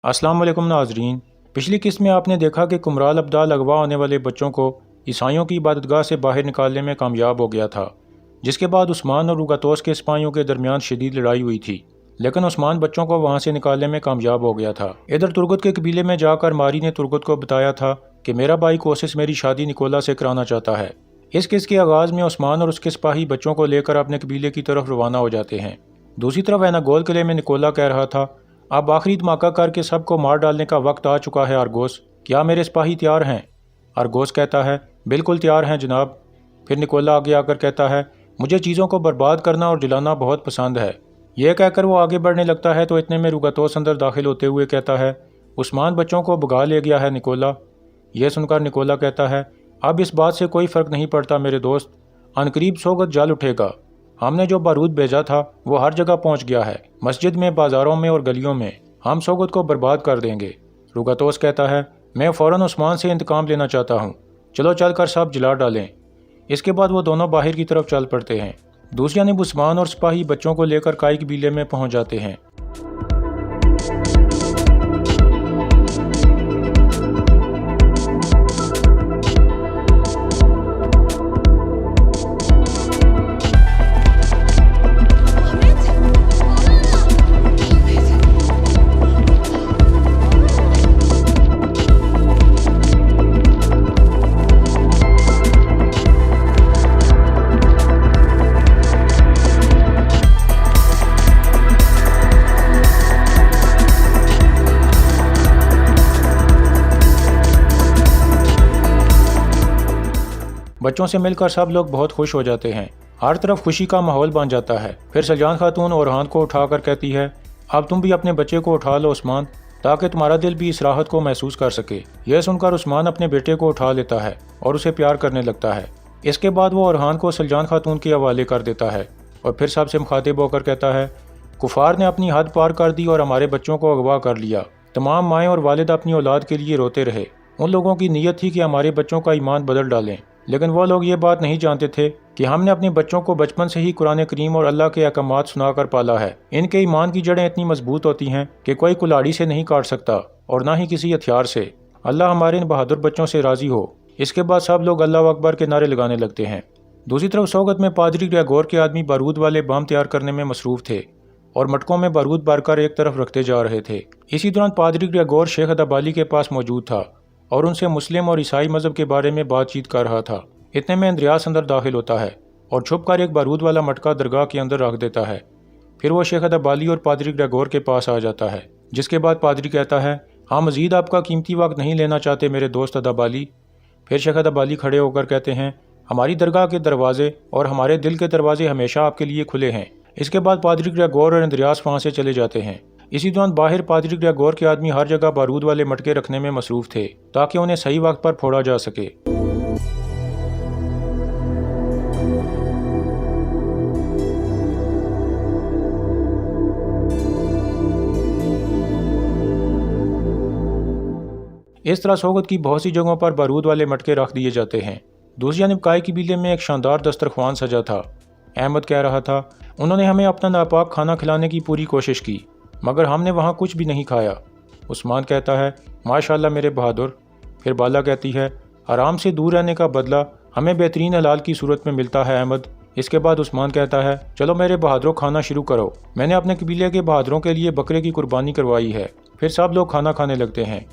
अस्सलाम वालेकुम नाजरीन। पिछली किस्त में आपने देखा कि कुमराल अब्दाल अगवा होने वाले बच्चों को ईसाइयों की इबादतगाह से बाहर निकालने में कामयाब हो गया था, जिसके बाद उस्मान और रुगातोस के सिपाहियों के दरमियान शदीद लड़ाई हुई थी, लेकिन उस्मान बच्चों को वहां से निकालने में कामयाब हो गया था। इधर तुर्गत के कबीले में जाकर मारी ने तुर्गत को बताया था कि मेरा भाई कोसिस मेरी शादी निकोला से कराना चाहता है। इस किस्त के आगाज़ में उस्मान और उसके सिपाही बच्चों को लेकर अपने कबीले की तरफ रवाना हो जाते हैं। दूसरी तरफ एनागोल किले में निकोला कह रहा था, अब आखिरी धमाका करके सबको मार डालने का वक्त आ चुका है आरगोस, क्या मेरे सिपाही तैयार हैं? आरगोस कहता है, बिल्कुल तैयार हैं जनाब। फिर निकोला आगे आकर कहता है, मुझे चीज़ों को बर्बाद करना और जलाना बहुत पसंद है। यह कहकर वो आगे बढ़ने लगता है तो इतने में रुगातोस अंदर दाखिल होते हुए कहता है, उस्मान बच्चों को भगा ले गया है निकोला। यह सुनकर निकोला कहता है, अब इस बात से कोई फ़र्क नहीं पड़ता मेरे दोस्त, अनकरीब सोगत जल उठेगा। हमने जो बारूद भेजा था वो हर जगह पहुंच गया है, मस्जिद में, बाजारों में और गलियों में। हम सोगत को बर्बाद कर देंगे। रुगातोस कहता है, मैं फ़ौरन उस्मान से इंतकाम लेना चाहता हूँ, चलो चल कर सब जला डालें। इसके बाद वो दोनों बाहर की तरफ चल पड़ते हैं। दूसरी जानब उस्मान और सिपाही बच्चों को लेकर काई कबीले में पहुँच जाते हैं। बच्चों से मिलकर सब लोग बहुत खुश हो जाते हैं, हर तरफ खुशी का माहौल बन जाता है। फिर सलजान खातून ओरहान को उठाकर कहती है, अब तुम भी अपने बच्चे को उठा लो उस्मान, ताकि तुम्हारा दिल भी इस राहत को महसूस कर सके। यह सुनकर उस्मान अपने बेटे को उठा लेता है और उसे प्यार करने लगता है। इसके बाद वो ओरहान को सलजान खातून के हवाले कर देता है और फिर सबसे मुखातिब होकर कहता है, कुफार ने अपनी हद पार कर दी और हमारे बच्चों को अगवा कर लिया। तमाम माएँ और वालिद अपनी औलाद के लिए रोते रहे। उन लोगों की नीयत थी कि हमारे बच्चों का ईमान बदल डालें, लेकिन वो लोग ये बात नहीं जानते थे कि हमने अपने बच्चों को बचपन से ही कुरान करीम और अल्लाह के अहकामात सुनाकर पाला है। इनके ईमान की जड़ें इतनी मजबूत होती हैं कि कोई कुल्हाड़ी से नहीं काट सकता और ना ही किसी हथियार से। अल्लाह हमारे इन बहादुर बच्चों से राजी हो। इसके बाद सब लोग अल्लाह अकबर के नारे लगाने लगते हैं। दूसरी तरफ सोगत में पादरी ग्रेगोर के आदमी बारूद वाले बम तैयार करने में मसरूफ थे और मटकों में बारूद भरकर एक तरफ रखते जा रहे थे। इसी दौरान पादरी ग्रेगोर शेख अदाबाली के पास मौजूद था और उनसे मुस्लिम और ईसाई मजहब के बारे में बातचीत कर रहा था। इतने में अंद्रयास अंदर दाखिल होता है और छुपकर एक बारूद वाला मटका दरगाह के अंदर रख देता है। फिर वो शेख अदाबाली और पादरी ग्रेगोर के पास आ जाता है, जिसके बाद पादरी कहता है, हाँ मजीद आपका कीमती वक्त नहीं लेना चाहते मेरे दोस्त अदाबाली। फिर शेख अदाबाली खड़े होकर कहते हैं, हमारी दरगाह के दरवाजे और हमारे दिल के दरवाजे हमेशा आपके लिए खुले हैं। इसके बाद पादरी ग्रेगोर और अंद्रयास वहाँ से चले जाते हैं। इसी दौरान बाहर पादरी ग्रेगोर के आदमी हर जगह बारूद वाले मटके रखने में मसरूफ थे ताकि उन्हें सही वक्त पर फोड़ा जा सके। इस तरह सोगत की बहुत सी जगहों पर बारूद वाले मटके रख दिए जाते हैं। दूसरी जानब काई कबीले में एक शानदार दस्तरख्वान सजा था। अहमद कह रहा था, उन्होंने हमें अपना नापाक खाना खिलाने की पूरी कोशिश की, मगर हमने वहाँ कुछ भी नहीं खाया। उस्मान कहता है, माशाल्लाह मेरे बहादुर। फिर बाला कहती है, आराम से दूर रहने का बदला हमें बेहतरीन हलाल की सूरत में मिलता है अहमद। इसके बाद उस्मान कहता है, चलो मेरे बहादुरों खाना शुरू करो, मैंने अपने कबीले के बहादुरों के लिए बकरे की कुर्बानी करवाई है। फिर सब लोग खाना खाने लगते हैं।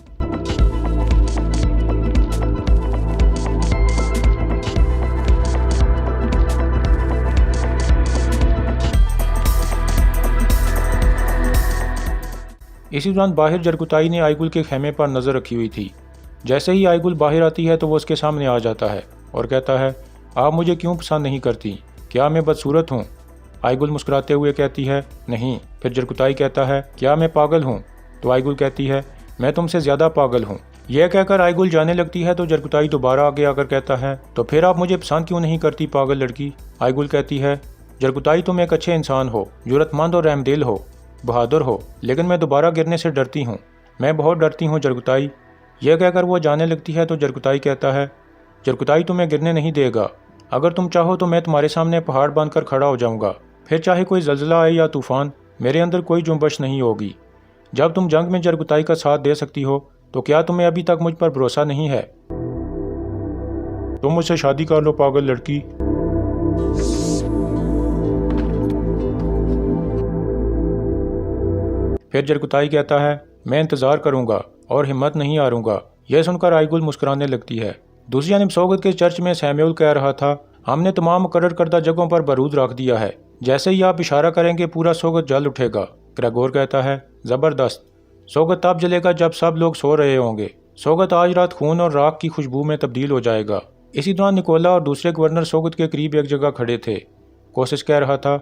इसी दौरान बाहर जरकुताई ने आईगुल के खेमे पर नज़र रखी हुई थी। जैसे ही आईगुल बाहर आती है तो वो उसके सामने आ जाता है और कहता है, आप मुझे क्यों पसंद नहीं करती, क्या मैं बदसूरत हूँ? आईगुल मुस्कुराते हुए कहती है, नहीं। फिर जरकुताई कहता है, क्या मैं पागल हूँ? तो आईगुल कहती है, मैं तुमसे ज़्यादा पागल हूँ। यह कहकर आईगुल जाने लगती है तो जरकुताई दोबारा आगे आकर कहता है, तो फिर आप मुझे पसंद क्यों नहीं करती पागल लड़की? आईगुल कहती है, जरकुताई तुम एक अच्छे इंसान हो, जरूरतमंद और रहमदिल हो, बहादुर हो, लेकिन मैं दोबारा गिरने से डरती हूँ, मैं बहुत डरती हूँ जरकुताई। यह कहकर वो जाने लगती है तो जरकुताई कहता है, जरकुताई तुम्हें गिरने नहीं देगा, अगर तुम चाहो तो मैं तुम्हारे सामने पहाड़ बांधकर खड़ा हो जाऊंगा, फिर चाहे कोई जल्जला आए या तूफान, मेरे अंदर कोई जुम्बश नहीं होगी। जब तुम जंग में जरगुताई का साथ दे सकती हो तो क्या तुम्हें अभी तक मुझ पर भरोसा नहीं है? तुम मुझसे शादी कर लो पागल लड़की। फिर जरगुताई कहता है, मैं इंतजार करूंगा और हिम्मत नहीं हारूंगा। यह सुनकर आईगुल मुस्कुराने लगती है। दूसरी जानिब सोगत के चर्च में सैम्यूल कह रहा था, हमने तमाम मुकर्रर करदा जगहों पर बारूद रख दिया है। जैसे ही आप इशारा करेंगे पूरा सोगत जल उठेगा। ग्रेगोर कहता है, जबरदस्त। सोगत तब जलेगा जब सब लोग सो रहे होंगे। सोगत आज रात खून और राख की खुशबू में तब्दील हो जाएगा। इसी दौरान निकोला और दूसरे गवर्नर सोगत के करीब एक जगह खड़े थे। कोशिश कह रहा था,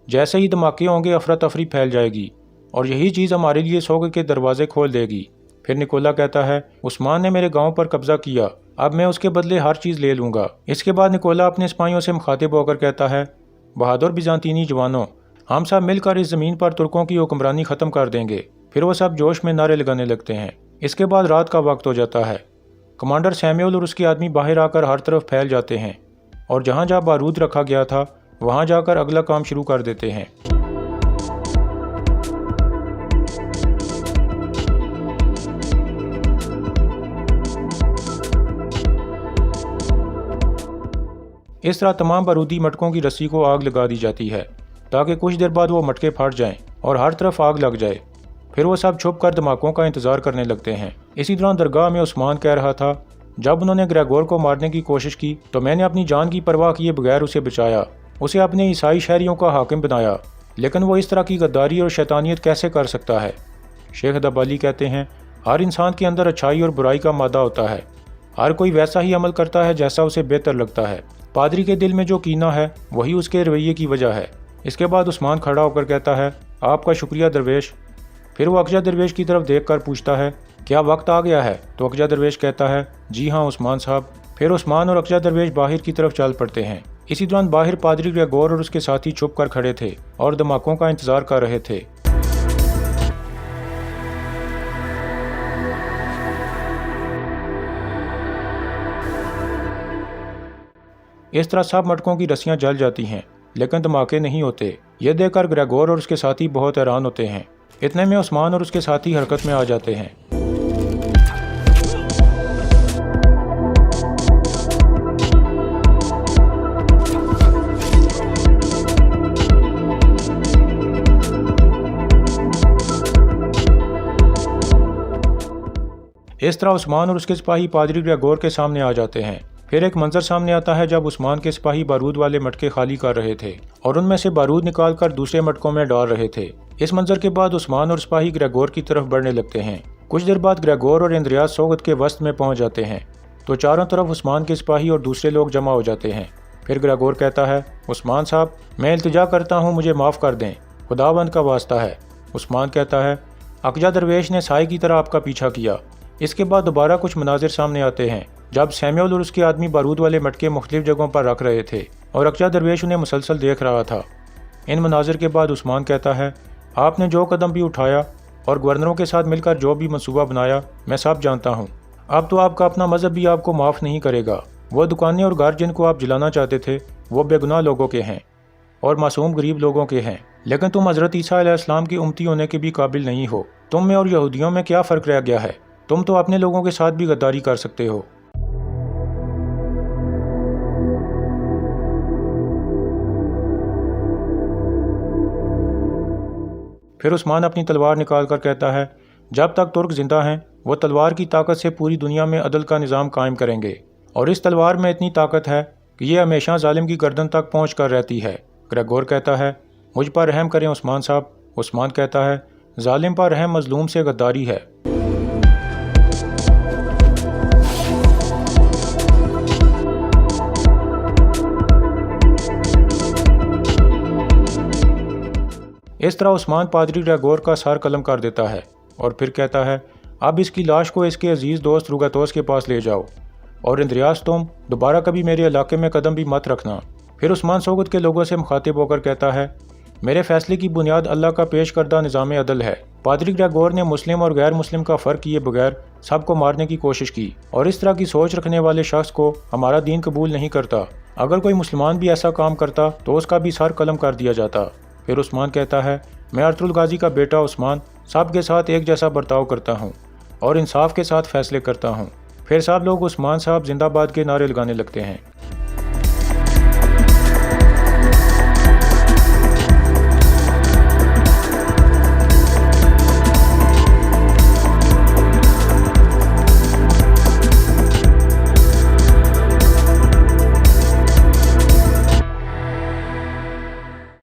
जैसे ही धमाके होंगे अफरा तफरी फैल जाएगी और यही चीज़ हमारे लिए सोगत के दरवाजे खोल देगी। फिर निकोला कहता है, उस्मान ने मेरे गांव पर कब्जा किया, अब मैं उसके बदले हर चीज़ ले लूँगा। इसके बाद निकोला अपने सिपाहियों से मुखातिब होकर कहता है, बहादुर बिजांतीनी जवानों, हम सब मिलकर इस ज़मीन पर तुर्कों की हुक्मरानी ख़त्म कर देंगे। फिर वो सब जोश में नारे लगाने लगते हैं। इसके बाद रात का वक्त हो जाता है। कमांडर सैम्यूल और उसके आदमी बाहर आकर हर तरफ फैल जाते हैं और जहाँ जहाँ बारूद रखा गया था वहाँ जाकर अगला काम शुरू कर देते हैं। इस तरह तमाम बारूदी मटकों की रस्सी को आग लगा दी जाती है ताकि कुछ देर बाद वो मटके फट जाएं और हर तरफ आग लग जाए। फिर वो सब छुप कर धमाकों का इंतजार करने लगते हैं। इसी दौरान दरगाह में उस्मान कह रहा था, जब उन्होंने ग्रेगोर को मारने की कोशिश की तो मैंने अपनी जान की परवाह किए बगैर उसे बचाया, उसे अपने ईसाई शहरियों का हाकिम बनाया, लेकिन वो इस तरह की गद्दारी और शैतानियत कैसे कर सकता है? शेख दबाली कहते हैं, हर इंसान के अंदर अच्छाई और बुराई का मादा होता है। हर कोई वैसा ही अमल करता है जैसा उसे बेहतर लगता है। पादरी के दिल में जो कीना है वही उसके रवैये की वजह है। इसके बाद उस्मान खड़ा होकर कहता है, आपका शुक्रिया दरवेश। फिर वो अकजा दरवेश की तरफ देखकर पूछता है, क्या वक्त आ गया है? तो अकजा दरवेश कहता है, जी हाँ उस्मान साहब। फिर उस्मान और अकजा दरवेश बाहर की तरफ चल पड़ते हैं। इसी दौरान बाहर पादरी ग्रेगोर और उसके साथी छुप कर खड़े थे और धमाकों का इंतजार कर रहे थे। इस तरह सब मटकों की रस्सियां जल जाती हैं लेकिन धमाके नहीं होते। यह देखकर ग्रेगोर और उसके साथी बहुत हैरान होते हैं। इतने में उस्मान और उसके साथी हरकत में आ जाते हैं। इस तरह उस्मान और उसके सिपाही पादरी ग्रेगोर के सामने आ जाते हैं। फिर एक मंजर सामने आता है जब उस्मान के सिपाही बारूद वाले मटके खाली कर रहे थे और उनमें से बारूद निकालकर दूसरे मटकों में डाल रहे थे। इस मंजर के बाद उस्मान और सिपाही ग्रेगोर की तरफ बढ़ने लगते हैं। कुछ देर बाद ग्रेगोर और इंद्रियास सोगत के वस्त में पहुंच जाते हैं तो चारों तरफ उस्मान के सिपाही और दूसरे लोग जमा हो जाते हैं। फिर ग्रेगोर कहता है, उस्मान साहब, मैं इल्तिजा करता हूँ, मुझे माफ़ कर दें, खुदाबंद का वास्ता है। उस्मान कहता है, अकजा दरवेश ने साए की तरह आपका पीछा किया। इसके बाद दोबारा कुछ मनाजिर सामने आते हैं जब सैम्यूल और उसके आदमी बारूद वाले मटके मुख्तलिफ जगहों पर रख रहे थे और अकजा दरवेश उन्हें मुसलसल देख रहा था। इन मनाजिर के बाद उस्मान कहता है, आपने जो कदम भी उठाया और गवर्नरों के साथ मिलकर जो भी मंसूबा बनाया मैं सब जानता हूँ। अब तो आपका अपना मजहब भी आपको माफ़ नहीं करेगा। वो दुकानें और घर जिनको आप जलाना चाहते थे वो बेगुनाह लोगों के हैं और मासूम गरीब लोगों के हैं, लेकिन तुम हज़रत ईसा अलैहिस्सलाम की उम्मती होने के भी काबिल नहीं हो। तुम में और यहूदियों में क्या फ़र्क रह गया है? तुम तो अपने लोगों के साथ भी गद्दारी कर सकते हो। फिर उस्मान अपनी तलवार निकालकर कहता है, जब तक तुर्क जिंदा हैं वो तलवार की ताकत से पूरी दुनिया में अदल का निज़ाम कायम करेंगे और इस तलवार में इतनी ताकत है कि ये हमेशा जालिम की गर्दन तक पहुँच कर रहती है। ग्रेगोर कहता है, मुझ पर रहम करें उस्मान साहब। उस्मान कहता है, जालिम पर रहम मजलूम से गद्दारी है। इस तरह उस्मान पादरी ग्रेगोर का सर कलम कर देता है और फिर कहता है, अब इसकी लाश को इसके अजीज़ दोस्त रुगातोस के पास ले जाओ और इंद्रियास, तुम दोबारा कभी मेरे इलाके में कदम भी मत रखना। फिर उस्मान सोगत के लोगों से मुखातिब होकर कहता है, मेरे फैसले की बुनियाद अल्लाह का पेश करदा निज़ाम अदल है। पादरी ग्रेगोर ने मुस्लिम और गैर मुस्लिम का फ़र्क किए बगैर सबको मारने की कोशिश की और इस तरह की सोच रखने वाले शख्स को हमारा दीन कबूल नहीं करता। अगर कोई मुसलमान भी ऐसा काम करता तो उसका भी सर कलम कर दिया जाता। फिर उस्मान कहता है, मैं अर्तुल गाजी का बेटा उस्मान सब के साथ एक जैसा बर्ताव करता हूँ और इंसाफ के साथ फैसले करता हूँ। फिर सब लोग उस्मान साहब जिंदाबाद के नारे लगाने लगते हैं।